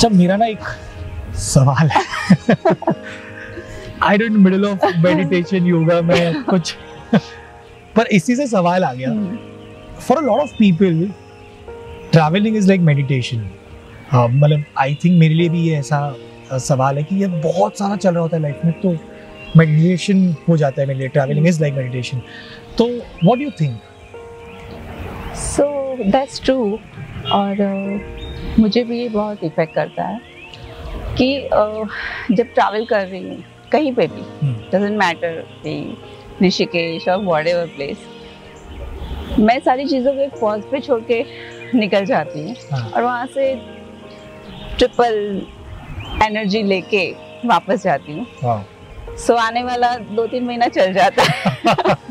जब मेरा ना एक सवाल है I don't middle of meditation yoga में कुछ पर इसी से सवाल आ गया for a lot of people travelling is like meditation. मतलब आई थिंक मेरे लिए भी ये ऐसा सवाल है कि ये बहुत सारा चल रहा होता है लाइफ में तो मेडिटेशन हो जाता है मेरे लिए। Travelling is like meditation. तो what do you think? So that's true. और मुझे भी ये बहुत इफेक्ट करता है कि जब ट्रैवल कर रही हूँ कहीं पे भी, डजंट मैटर कि ऋषिकेश और व्हाटएवर प्लेस, मैं सारी चीज़ों को एक पॉज पे छोड़ के निकल जाती हूँ और वहाँ से ट्रिपल एनर्जी लेके वापस जाती हूँ। सो आने वाला 2-3 महीना चल जाता है।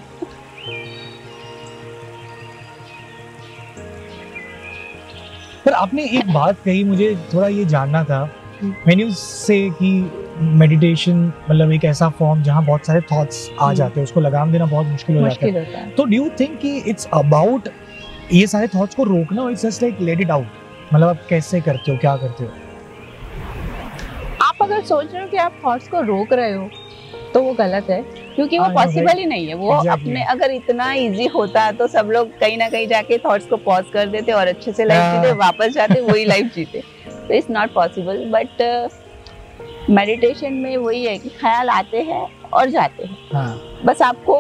पर आपने एक बात कही, मुझे थोड़ा ये जानना था। व्हेन यू से कि मेडिटेशन मतलब एक ऐसा फॉर्म जहाँ बहुत सारे थॉट्स आ जाते हैं, उसको लगाम देना बहुत मुश्किल हो जाता है। तो डू यू थिंक कि इट्स अबाउट ये सारे थॉट्स को रोकना और it's just like let it out? मतलब आप कैसे करते हो, क्या करते हो? आप अगर सोच रहे हो कि आप थॉट्स को रोक रहे हो तो वो गलत है, क्योंकि वो पॉसिबल ही नहीं है। वो अपने अगर इतना इजी होता तो सब लोग कहीं ना कहीं जाके थॉट्स को पॉज कर देते और अच्छे से लाइफ जीते, वापस जाते वही लाइफ जीते। तो it's not possible. But meditation में वही है कि ख्याल आते हैं और जाते हैं। बस आपको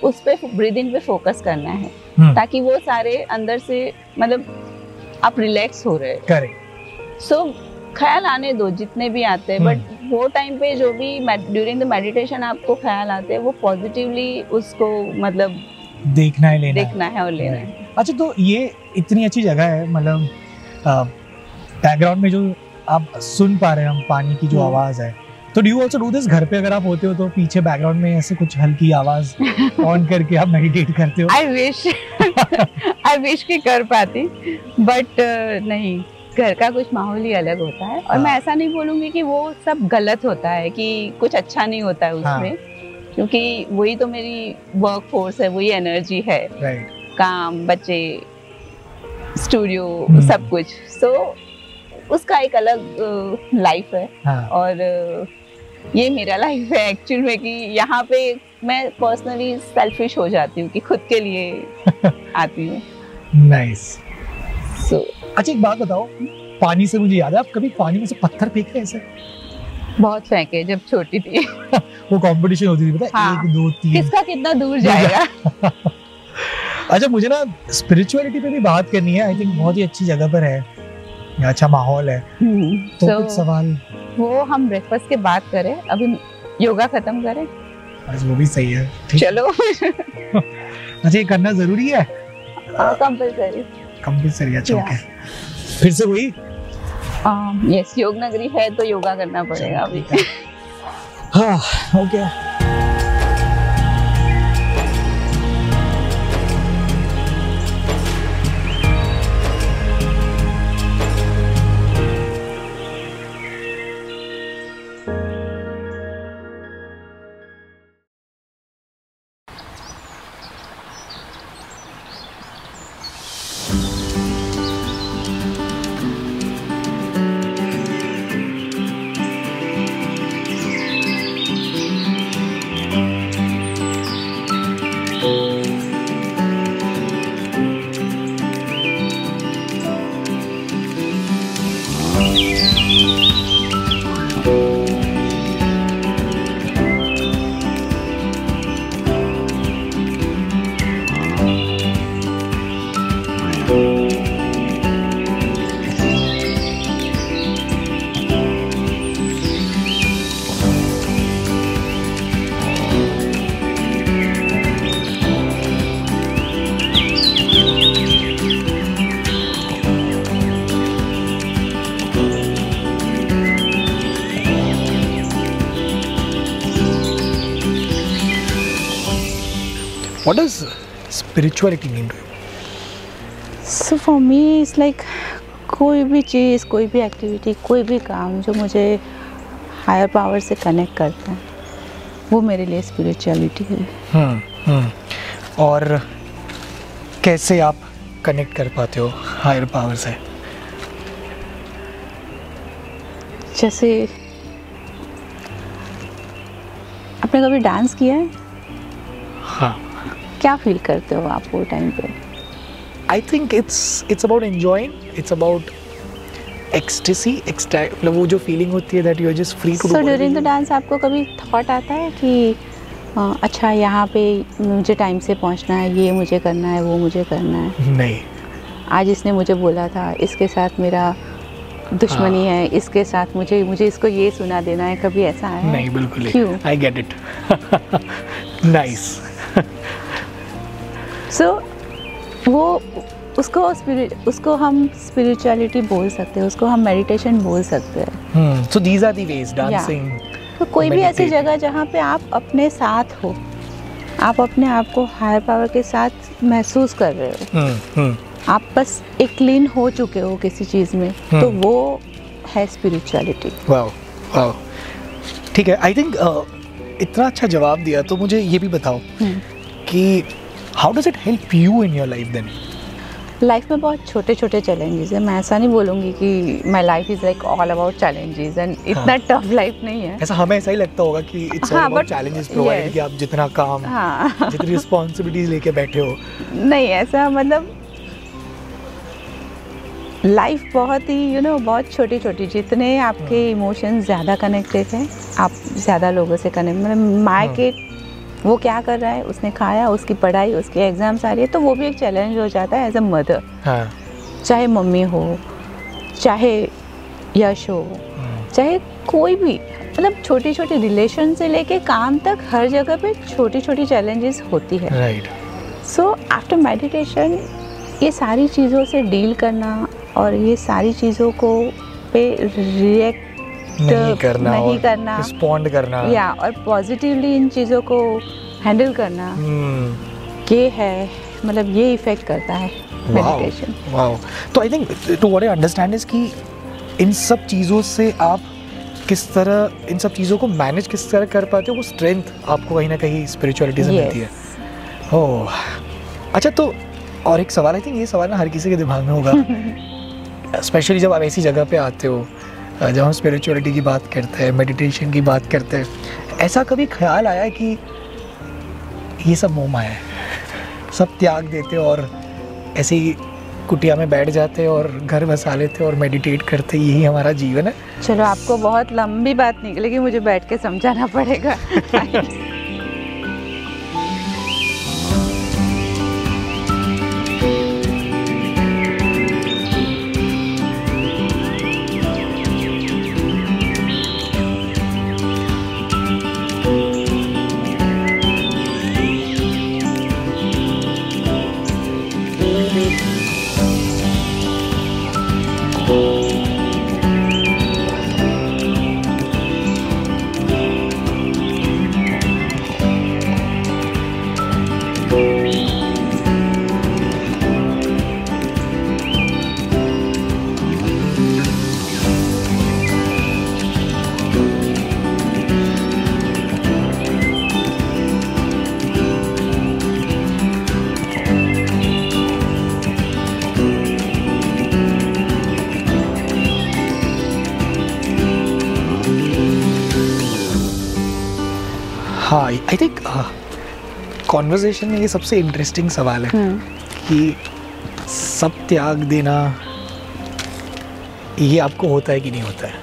उस पे ब्रीदिंग पे फोकस करना है ताकि वो सारे अंदर से मतलब आप रिलैक्स हो रहे हैं। सो ख्याल आने दो जितने भी आते हैं, बट वो टाइम पे जो भी ड्यूरिंग द मेडिटेशन आपको ख्याल आते हैं वो पॉजिटिवली उसको मतलब देखना है, लेना देखना है और लेना है। अच्छा, तो ये इतनी अच्छी जगह है, मतलब बैकग्राउंड में जो आप सुन पा रहे हैं हम पानी की जो आवाज है, तो do you also do this घर पे? अगर आप होते हो तो पीछे बैकग्राउंड में ऐसे कुछ हल्की आवाज ऑन करके आप मेडिटेट करते हो? आई विश कि कर पाती, बट नहीं, घर का कुछ माहौल ही अलग होता है। और मैं ऐसा नहीं बोलूंगी कि वो सब गलत होता है, कि कुछ अच्छा नहीं होता है उसमें, क्योंकि वही तो मेरी वर्क फोर्स है, वही एनर्जी है, काम, बच्चे, स्टूडियो, सब कुछ। सो उसका एक अलग लाइफ है। और ये मेरा लाइफ है एक्चुअल में, कि यहाँ पे मैं पर्सनली सेल्फिश हो जाती हूँ कि खुद के लिए आती हूँ। नाइस। सो अच्छा, एक बात बताओ, पानी से मुझे याद है, आप कभी पानी में से पत्थर फेंके ऐसे? बहुत फेंके जब छोटी थी। वो कंपटीशन होती थी, पता है? 1 2 3 किसका कितना दूर जाएगा। अच्छा, मुझे ना स्पिरिचुअलिटी पे भी बात करनी है। आई थिंक बहुत ही अच्छी जगह पर है, अच्छा माहौल है। तो कुछ सवाल वो हम ब्रेकफास्ट के बाद करें, अभी योगा खत्म करें? आज वो भी सही है, चलो। अच्छा, ये करना जरूरी है? कंपल्सरी। अच्छा, ओके। फिर से वही यस, योग नगरी है तो योगा करना पड़ेगा अभी। हाँ, okay. What does spirituality mean to you? So for me it's like कोई भी चीज़, कोई भी एक्टिविटी, कोई भी काम जो मुझे हायर पावर से कनेक्ट करता है, वो मेरे लिए स्पिरिचुअलिटी है। और कैसे आप कनेक्ट कर पाते हो हायर पावर से? जैसे आपने कभी डांस किया है? हाँ। क्या फील करते हो आप वो टाइम पे? I think it's about enjoying, it's about ecstasy, मतलब वो जो फीलिंग होती है that you are just free to do. So during the dance आपको कभी थॉट आता है कि अच्छा यहाँ पे मुझे टाइम से पहुँचना है, ये मुझे करना है, वो मुझे करना है? नहीं। आज इसने मुझे बोला था, इसके साथ मेरा दुश्मनी है, इसके साथ मुझे इसको ये सुना देना है, कभी ऐसा है? नहीं, बिल्कुल नहीं। क्यों? I get it. Nice. So वो उसको हम स्पिरिचुअलिटी बोल सकते हैं, उसको हम मेडिटेशन बोल सकते हैं। So these are the ways, dancing. तो कोई भी ऐसी जगह जहाँ पे आप अपने साथ हो, आप अपने आप को हायर पावर के साथ महसूस कर रहे हो, आप बस एक लीन हो चुके हो किसी चीज़ में, तो वो है स्पिरिचुअलिटी। वाओ वाओ, ठीक है। आई थिंक इतना अच्छा जवाब दिया, तो मुझे ये भी बताओ कि how does it help you in your life then? Life में बहुत छोटे छोटे चैलेंजेस हैं। मैं ऐसा नहीं बोलूँगी कि my life is like all about challenges and इतना टफ लाइफ नहीं है। ऐसा हमें ऐसा ही लगता होगा कि it's all about challenges provided, कि आप जितना काम, जितनी रिस्पॉन्सिबिलिटीज लेके बैठे हो। नहीं, ऐसा मतलब लाइफ बहुत ही बहुत छोटी छोटी, जितने आपके इमोशंस ज़्यादा कनेक्टेड हैं, आप ज़्यादा लोगों से कनेक्ट, मतलब माँ के वो क्या कर रहा है, उसने खाया, उसकी पढ़ाई, उसके एग्जाम्स आ रही है, तो वो भी एक चैलेंज हो जाता है एज अ मदर। चाहे मम्मी हो, चाहे यश हो, चाहे कोई भी, मतलब छोटी छोटी रिलेशन से लेके काम तक हर जगह पे छोटी छोटी चैलेंजेस होती है। राइट। सो आफ्टर मेडिटेशन ये सारी चीज़ों से डील करना और ये सारी चीज़ों को पे रिएक्ट नहीं करना, रिस्पॉन्ड करना, या और पॉजिटिवली इन चीज़ों को हैंडल करना, ये है, मतलब ये इफेक्ट करता है मेडिटेशन। वाओ। तो I think to what I understand is कि इन सब चीज़ों से आप किस तरह इन सब चीज़ों को मैनेज किस तरह कर पाते हो, वो स्ट्रेंथ आपको कहीं ना कहीं स्पिरिचुअलिटी से मिलती है। ओह अच्छा, तो और एक सवाल, आई थिंक ये सवाल ना हर किसी के दिमाग में होगा स्पेशली जब आप ऐसी जगह पे आते हो जब हम स्पिरिचुअलिटी की बात करते हैं, मेडिटेशन की बात करते हैं, ऐसा कभी ख्याल आया कि ये सब मोह माया है, सब त्याग देते और ऐसी कुटिया में बैठ जाते और घर बसा लेते और मेडिटेट करते, यही हमारा जीवन है? चलो, आपको बहुत लंबी बात निकलेगी, मुझे बैठ के समझाना पड़ेगा। हाँ, आई थिंक कॉन्वर्सेशन में ये सबसे इंटरेस्टिंग सवाल है कि सब त्याग देना ये आपको होता है कि नहीं होता है।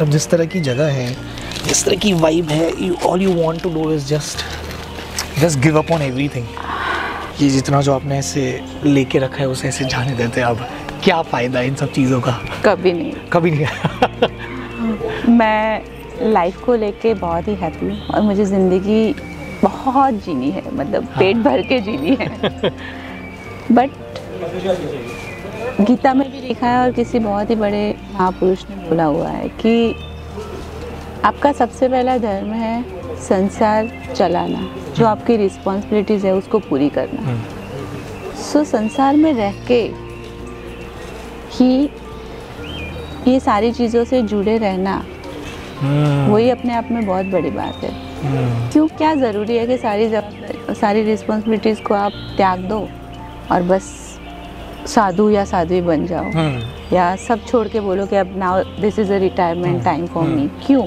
अब जिस तरह की जगह है, जिस तरह की वाइब है, all you want to do is just give up on everything. ये जितना जो आपने ऐसे लेके रखा है उसे ऐसे जाने देते हैं। अब क्या फ़ायदा इन सब चीज़ों का? कभी नहीं, कभी नहीं। मैं लाइफ को लेके बहुत ही हैप्पी हूँ और मुझे ज़िंदगी बहुत जीनी है, मतलब पेट भर के जीनी है। बट गीता में भी लिखा है और किसी बहुत ही बड़े महापुरुष ने बोला हुआ है कि आपका सबसे पहला धर्म है संसार चलाना, जो आपकी रिस्पॉन्सिबिलिटीज़ है उसको पूरी करना। सो संसार में रह के ही ये सारी चीज़ों से जुड़े रहना, वही अपने आप में बहुत बड़ी बात है। क्यों, क्या ज़रूरी है कि सारी रिस्पॉन्सिबिलिटीज़ को आप त्याग दो और बस साधु या साध्वी बन जाओ, या सब छोड़ के बोलो कि अब now this is a retirement time for me. क्यों?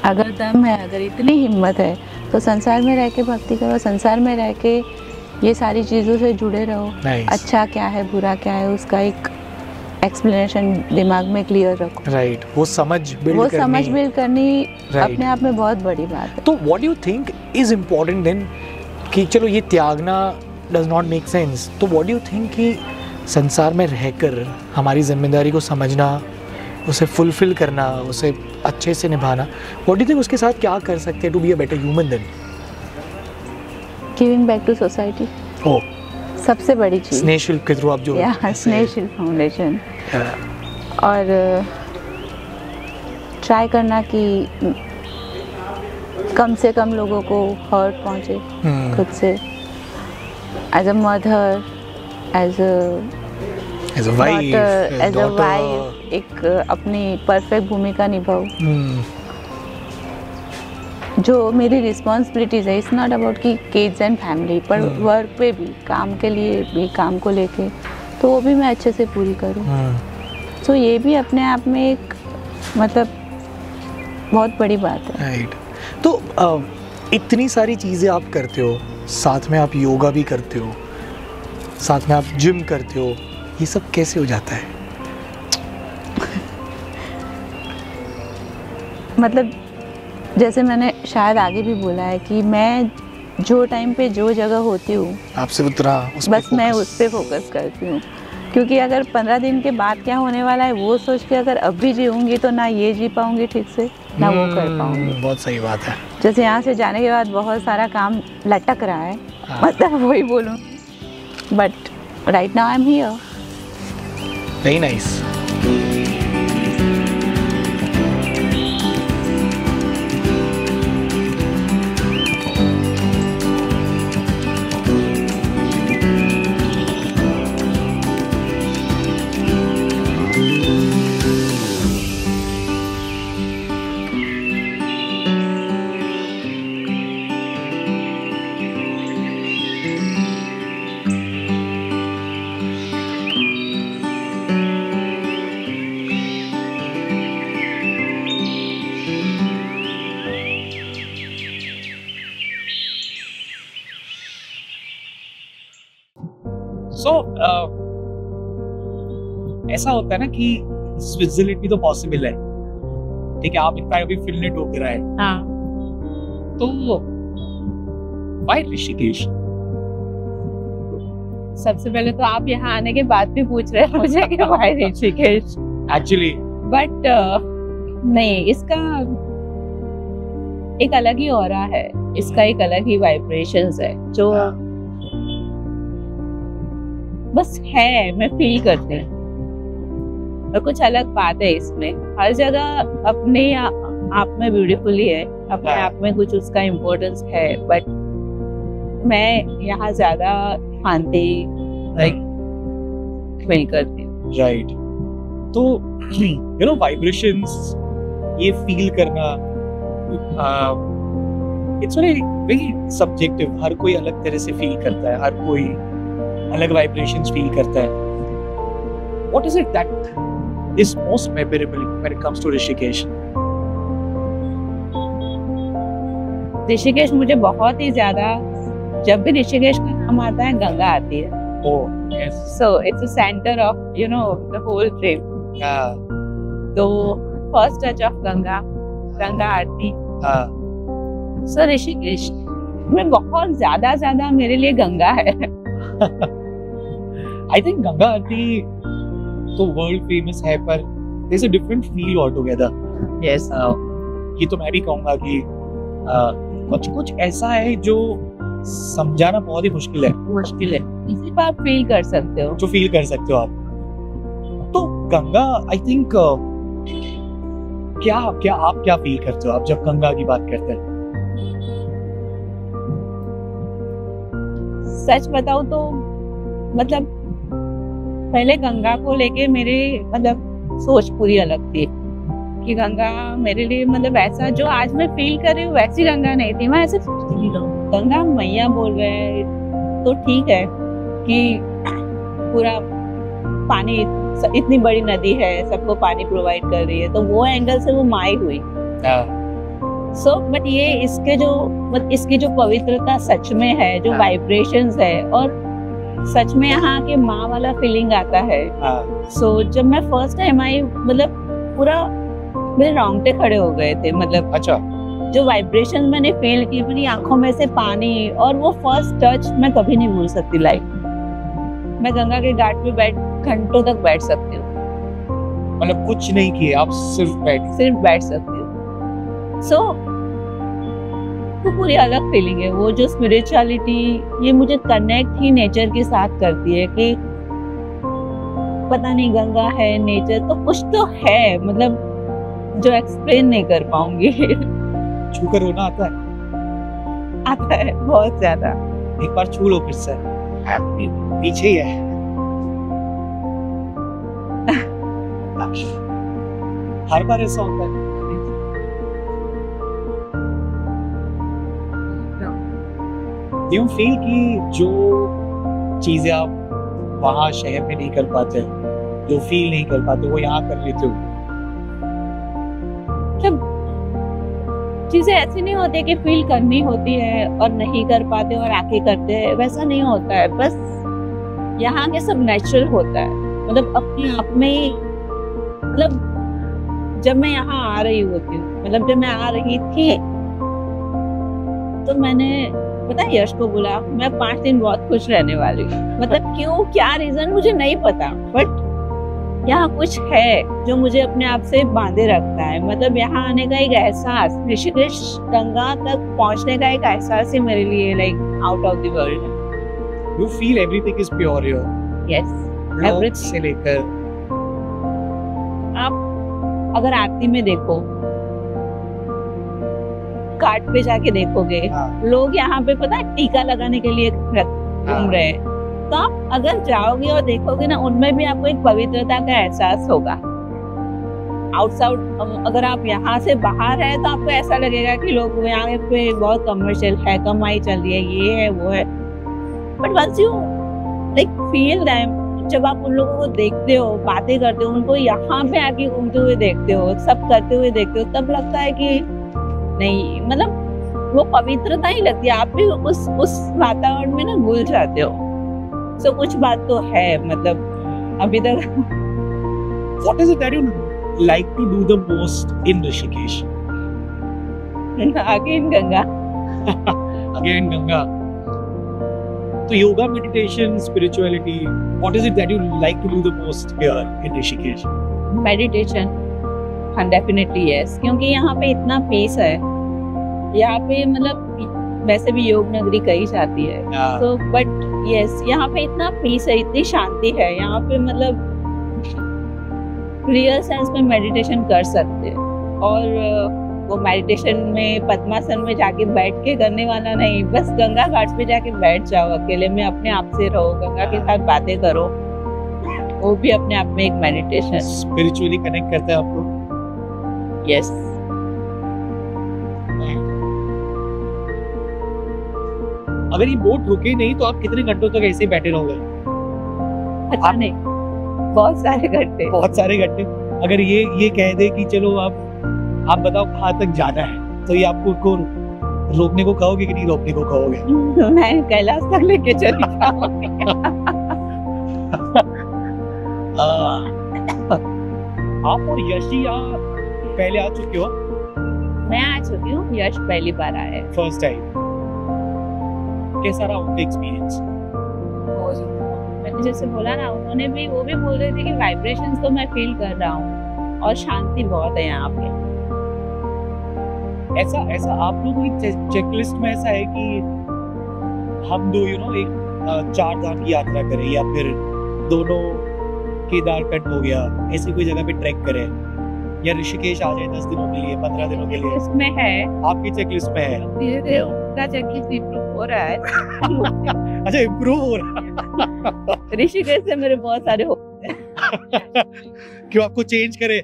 अगर दम है, अगर इतनी हिम्मत है, तो संसार में रह के भक्ति करो, संसार में रह के ये सारी चीज़ों से जुड़े रहो। अच्छा क्या है, बुरा क्या है, उसका एक एक्सप्लेनेशन दिमाग में क्लियर रखो। राइट, वो समझ बिल्ड करनी अपने आप में बहुत बड़ी बात है। तो what do you think is important then, कि चलो ये त्यागना डज नॉट मेक सेंस, तो व्हाट डू यू थिंक कि संसार में रहकर हमारी जिम्मेदारी को समझना, उसे फुलफिल करना, उसे अच्छे से निभाना, व्हाट डू यू थिंक उसके साथ क्या कर सकते हैं to be a better human then? Giving back to society. Oh, सबसे बड़ी चीज़। स्नेहशील के थ्रू आप जो स्नेहशील फाउंडेशन। और ट्राई करना कि कम से कम लोगों को हर्ट पहुंचे खुद से, as a mother, as a wife, एक अपनी परफेक्ट भूमिका निभाओ। जो मेरी रिस्पॉन्सिबिलिटीज़ है, इट्स नॉट अबाउट कि किड्स एंड फैमिली, पर वर्क पे भी, काम के लिए भी, काम को लेके, तो वो भी मैं अच्छे से पूरी करूँ। तो ये भी अपने आप में एक मतलब बहुत बड़ी बात है। राइट। तो इतनी सारी चीज़ें आप करते हो, साथ में आप योगा भी करते हो, साथ में आप जिम करते हो, ये सब कैसे हो जाता है? मतलब जैसे मैंने शायद आगे भी बोला है कि मैं जो टाइम पे जो जगह होती हूँ, आपसे उतना बस मैं उस पर फोकस करती हूँ। क्योंकि अगर 15 दिन के बाद क्या होने वाला है वो सोच के अगर अब भी जीऊँगी तो ना ये जी पाऊँगी ठीक से, ना वो कर पाऊँगी। बहुत सही बात है। जैसे यहाँ से जाने के बाद बहुत सारा काम लटक रहा है, मतलब वही बोलूँ, but right now I am here. Very nice. ऐसा होता है ना कि स्विट्जरलैंड भी तो पॉसिबल है, ठीक है, आप इनका अभी फिल्म टोक रहा है। हाँ। तो व्हाई ऋषिकेश? सबसे पहले तो आप यहाँ आने के बाद भी पूछ रहे हैं मुझे कि व्हाई ऋषिकेश एक्चुअली, बट नहीं, इसका एक अलग ही ऑरा है, इसका एक अलग ही वाइब्रेशंस है जो बस है, मैं फील करती हूँ। और कुछ अलग बात है इसमें, हर जगह अपने आप में ब्यूटीफुली है, अपने आप में कुछ उसका इम्पोर्टेंस है, बट मैं यहाँ ज्यादा शांति फील करती हूँ। राइट। तो यू नो वाइब्रेशंस, ये फील करना, इट्स वेरी सब्जेक्टिव, हर कोई अलग तरह से फील करता है, हर कोई अलग वाइब्रेशंस फील करता है। What is it that is most memorable when it comes to Rishikesh? Rishikesh मुझे बहुत ही ज्यादा, जब भी ऋषिकेश का नाम आता है गंगा आती है। Oh, yes. So it's the center of, you know, the whole trip. Yeah. तो first touch of Ganga Aarti. So Rishikesh में बहुत ज्यादा मेरे लिए गंगा है। I think गंगा आरती तो वर्ल्ड फेमस है, पर there's a different feel altogether. Yes. ये तो मैं भी कहूँगा कि कुछ ऐसा है जो समझाना बहुत ही मुश्किल है। इसी पर आप फील कर सकते हो, जो फील कर सकते हो आप। तो गंगा, आई थिंक आप क्या फील करते हो आप जब गंगा की बात करते हैं? सच बताऊं तो मतलब पहले गंगा को लेके मेरे मतलब सोच पूरी अलग थी कि गंगा मेरे लिए मतलब ऐसा जो आज मैं फील कर रही हूँ वैसी गंगा नहीं थी। मैं ऐसे सोचती थी गंगा मैया बोल रहे हैं तो ठीक है कि पूरा पानी इतनी बड़ी नदी है, सबको पानी प्रोवाइड कर रही है, तो वो एंगल से वो माई हुई। सो बट ये इसकी जो पवित्रता सच में है, जो वाइब्रेशंस है, और सच में यहाँ के माँ वाला फीलिंग आता है। सो जब मैं फर्स्ट टाइम आई मतलब पूरा मेरे रोंगटे खड़े हो गए थे। मतलब अच्छा, जो वाइब्रेशन मैंने फील की, मेरी आंखों में से पानी, और वो फर्स्ट टच मैं कभी नहीं भूल सकती लाइफ। मैं गंगा के घाट पे घंटों तक बैठ सकती हूँ। मतलब कुछ नहीं किए आप, सिर्फ बैठ सकती हूँ। सो वो पूरी अलग फीलिंग है। वो जो स्पिरिचुअलिटी ये मुझे कनेक्ट ही नेचर के साथ करती है कि पता नहीं गंगा है, नेचर तो कुछ तो है, मतलब जो एक्सप्लेन नहीं कर पाऊंगी। छू कर रोना आता है बहुत ज्यादा। एक बार छू लो फिर से, पीछे ही है। हर बार ऐसा होता है। यू फील कि जो चीजें आप वहाँ शहर में नहीं कर पाते, जो फील नहीं कर पाते, वो यहाँ कर लेते हो? चीजें ऐसी नहीं होती कि फील करनी होती है और नहीं कर पाते और आके करते हैं, वैसा नहीं होता है। बस यहाँ के सब नेचुरल होता है, मतलब अपने आप में ही। मतलब जब मैं यहाँ आ रही होती हूँ, मतलब जब मैं आ रही थी तो मैंने पता है यश को बोला मैं 5 दिन बहुत खुश रहने वाली हूँ। मतलब क्यों, क्या रीजन मुझे नहीं पता, बट यहाँ कुछ है जो मुझे अपने आप से बांधे रखता है। मतलब यहाँ आने का एक एहसास, ऋषिकेश गंगा तक पहुँचने का एक एहसास ही मेरे लिए like out of the world. You feel everything is pure here. Yes, everything से लेकर। आप अगर आरती में देखो, घाट पे जाके देखोगे, लोग यहाँ पे पता है टीका लगाने के लिए घूम रहे हैं। तो आप अगर जाओगे और देखोगे ना, उनमें भी आपको एक पवित्रता का एहसास होगा। आउटसाइड अगर आप यहाँ से बाहर है तो आपको ऐसा लगेगा कि लोग यहाँ पे बहुत कमर्शियल है, कमाई चल रही है, ये है वो है। But once you like feel them, जब आप उन लोगों को देखते हो, बातें करते हो, उनको यहाँ पे आके घूमते हुए देखते हो, सब करते हुए देखते हो, तब लगता है कि नहीं, मतलब वो पवित्रता ही लगती है। आप भी उस वातावरण में ना घुल जाते हो। सो कुछ बात तो है, मतलब अभी तक। What is it that you like to do the most in Rishikesh? Again Ganga. Again Ganga. So yoga, meditation, spirituality, what is it that you like to do the most here in Rishikesh? Meditation, definitely yes. क्योंकि यहाँ पे इतना piece है, यहाँ पे मतलब वैसे भी योग नगरी कही जाती है। तो बट यस, यहाँ पे इतना पीस है, इतनी शांति है यहाँ पे, मतलब रियल सेंस में मेडिटेशन कर सकते हैं। और वो मेडिटेशन में पद्मासन में जाके बैठ के करने वाला नहीं, बस गंगा घाट पे जाके बैठ जाओ अकेले में, अपने आप से रहो, गंगा के साथ बातें करो, वो भी अपने आप में एक मेडिटेशन। स्पिरिचुअली कनेक्ट करता है आपको? यस। अगर ये बोट रुके नहीं तो आप कितने घंटों तक ऐसे बैठे रहोगे? अच्छा नहीं, बहुत सारे घंटे। बहुत सारे घंटे। अगर ये कह दे कि चलो आप बताओ कहाँ तक जाना है, तो ये आपको रोकने को कहोगे कि नहीं रोकने को कहोगे? मैं कैलाश तक लेके चली जाऊंगी। आप और यशी यहाँ पहले आ चुके हो? मैं आ चुकी हूँ, यश पहली बार आया है। First time. कैसा रहा उनका एक्सपीरियंस? मैंने जैसे बोला ना, उन्होंने भी वो भी बोल रहे थे कि वाइब्रेशंस तो मैं फील कर रहा हूँ और शांति बहुत है यहाँ पे। ऐसा आप लोगों की चेकलिस्ट में ऐसा है कि हम दो एक 4 धाम की यात्रा करें, या फिर दोनों केदारखंड हो गया, ऐसी कोई जगह पे ट्रैक करें? या ऋषिकेश आ जाए 10 दिनों के लिए, 15 दिनों के लिए? इसमें है, आपकी चेकलिस्ट में है? धीरे धीरे उनका चेकलिस्ट इम्प्रूव हो रहा है। अच्छा, इम्प्रूव हो रहा है। ऋषिकेश से मेरे बहुत सारे हो क्यों आपको चेंज करे?